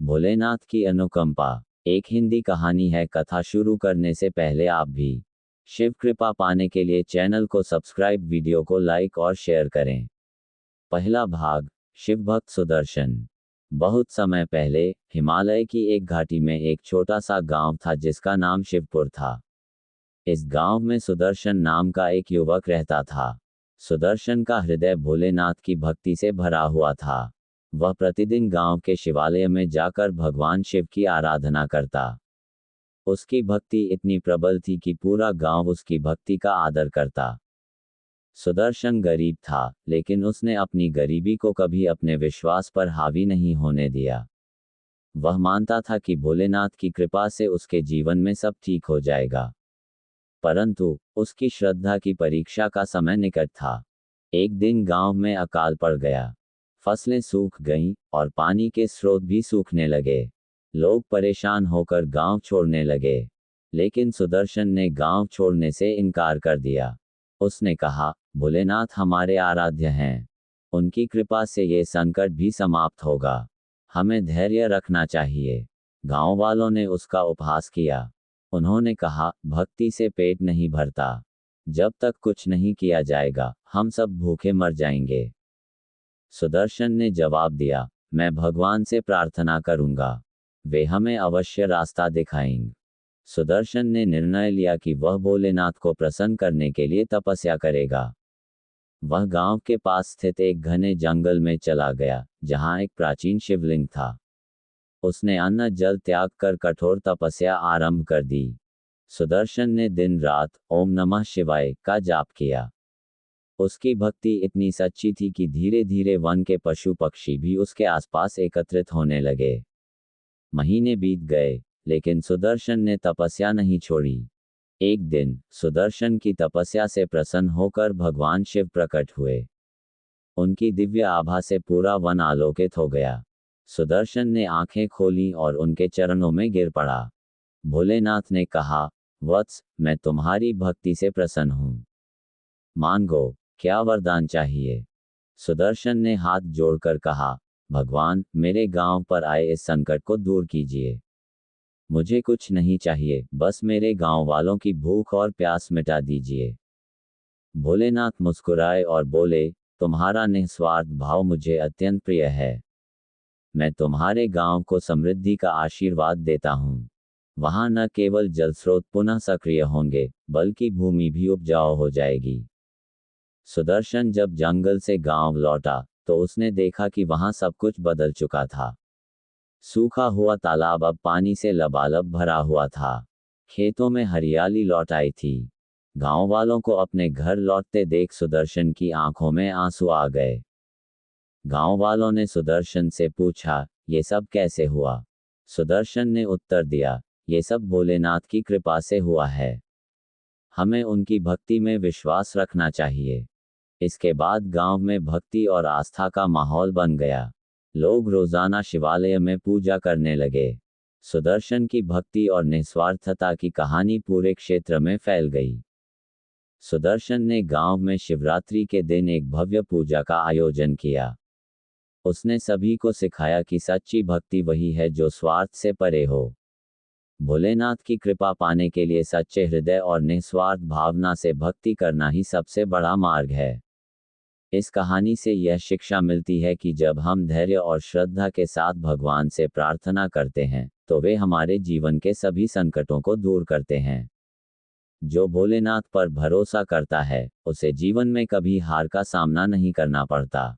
भोलेनाथ की अनुकंपा। एक हिंदी कहानी है। कथा शुरू करने से पहले आप भी शिव कृपा पाने के लिए चैनल को सब्सक्राइब, वीडियो को लाइक और शेयर करें। पहला भाग, शिव भक्त सुदर्शन। बहुत समय पहले हिमालय की एक घाटी में एक छोटा सा गांव था जिसका नाम शिवपुर था। इस गांव में सुदर्शन नाम का एक युवक रहता था। सुदर्शन का हृदय भोलेनाथ की भक्ति से भरा हुआ था। वह प्रतिदिन गांव के शिवालय में जाकर भगवान शिव की आराधना करता। उसकी भक्ति इतनी प्रबल थी कि पूरा गांव उसकी भक्ति का आदर करता। सुदर्शन गरीब था, लेकिन उसने अपनी गरीबी को कभी अपने विश्वास पर हावी नहीं होने दिया। वह मानता था कि भोलेनाथ की कृपा से उसके जीवन में सब ठीक हो जाएगा। परंतु उसकी श्रद्धा की परीक्षा का समय निकट था। एक दिन गांव में अकाल पड़ गया। फसलें सूख गईं और पानी के स्रोत भी सूखने लगे। लोग परेशान होकर गांव छोड़ने लगे। लेकिन सुदर्शन ने गांव छोड़ने से इनकार कर दिया। उसने कहा, भोलेनाथ हमारे आराध्य हैं। उनकी कृपा से ये संकट भी समाप्त होगा। हमें धैर्य रखना चाहिए। गांव वालों ने उसका उपहास किया। उन्होंने कहा, भक्ति से पेट नहीं भरता। जब तक कुछ नहीं किया जाएगा, हम सब भूखे मर जाएंगे। सुदर्शन ने जवाब दिया, मैं भगवान से प्रार्थना करूंगा। वे हमें अवश्य रास्ता दिखाएंगे। सुदर्शन ने निर्णय लिया कि वह भोलेनाथ को प्रसन्न करने के लिए तपस्या करेगा। वह गांव के पास स्थित एक घने जंगल में चला गया, जहां एक प्राचीन शिवलिंग था। उसने अन्न जल त्याग कर कठोर तपस्या आरंभ कर दी। सुदर्शन ने दिन रात ओम नमः शिवाय का जाप किया। उसकी भक्ति इतनी सच्ची थी कि धीरे धीरे वन के पशु पक्षी भी उसके आसपास एकत्रित होने लगे। महीने बीत गए, लेकिन सुदर्शन ने तपस्या नहीं छोड़ी। एक दिन सुदर्शन की तपस्या से प्रसन्न होकर भगवान शिव प्रकट हुए। उनकी दिव्य आभा से पूरा वन आलोकित हो गया। सुदर्शन ने आंखें खोली और उनके चरणों में गिर पड़ा। भोलेनाथ ने कहा, वत्स, मैं तुम्हारी भक्ति से प्रसन्न हूं। मांगो, क्या वरदान चाहिए? सुदर्शन ने हाथ जोड़कर कहा, भगवान, मेरे गांव पर आए इस संकट को दूर कीजिए। मुझे कुछ नहीं चाहिए, बस मेरे गांव वालों की भूख और प्यास मिटा दीजिए। भोलेनाथ मुस्कुराए और बोले, तुम्हारा निस्वार्थ भाव मुझे अत्यंत प्रिय है। मैं तुम्हारे गांव को समृद्धि का आशीर्वाद देता हूं। वहां न केवल जल स्रोत पुनः सक्रिय होंगे, बल्कि भूमि भी उपजाऊ हो जाएगी। सुदर्शन जब जंगल से गांव लौटा, तो उसने देखा कि वहां सब कुछ बदल चुका था। सूखा हुआ तालाब अब पानी से लबालब भरा हुआ था। खेतों में हरियाली लौट आई थी। गांव वालों को अपने घर लौटते देख सुदर्शन की आंखों में आंसू आ गए। गांव वालों ने सुदर्शन से पूछा, ये सब कैसे हुआ? सुदर्शन ने उत्तर दिया, ये सब भोलेनाथ की कृपा से हुआ है। हमें उनकी भक्ति में विश्वास रखना चाहिए। इसके बाद गांव में भक्ति और आस्था का माहौल बन गया। लोग रोजाना शिवालय में पूजा करने लगे। सुदर्शन की भक्ति और निस्वार्थता की कहानी पूरे क्षेत्र में फैल गई। सुदर्शन ने गांव में शिवरात्रि के दिन एक भव्य पूजा का आयोजन किया। उसने सभी को सिखाया कि सच्ची भक्ति वही है जो स्वार्थ से परे हो। भोलेनाथ की कृपा पाने के लिए सच्चे हृदय और निस्वार्थ भावना से भक्ति करना ही सबसे बड़ा मार्ग है। इस कहानी से यह शिक्षा मिलती है कि जब हम धैर्य और श्रद्धा के साथ भगवान से प्रार्थना करते हैं, तो वे हमारे जीवन के सभी संकटों को दूर करते हैं। जो भोलेनाथ पर भरोसा करता है, उसे जीवन में कभी हार का सामना नहीं करना पड़ता।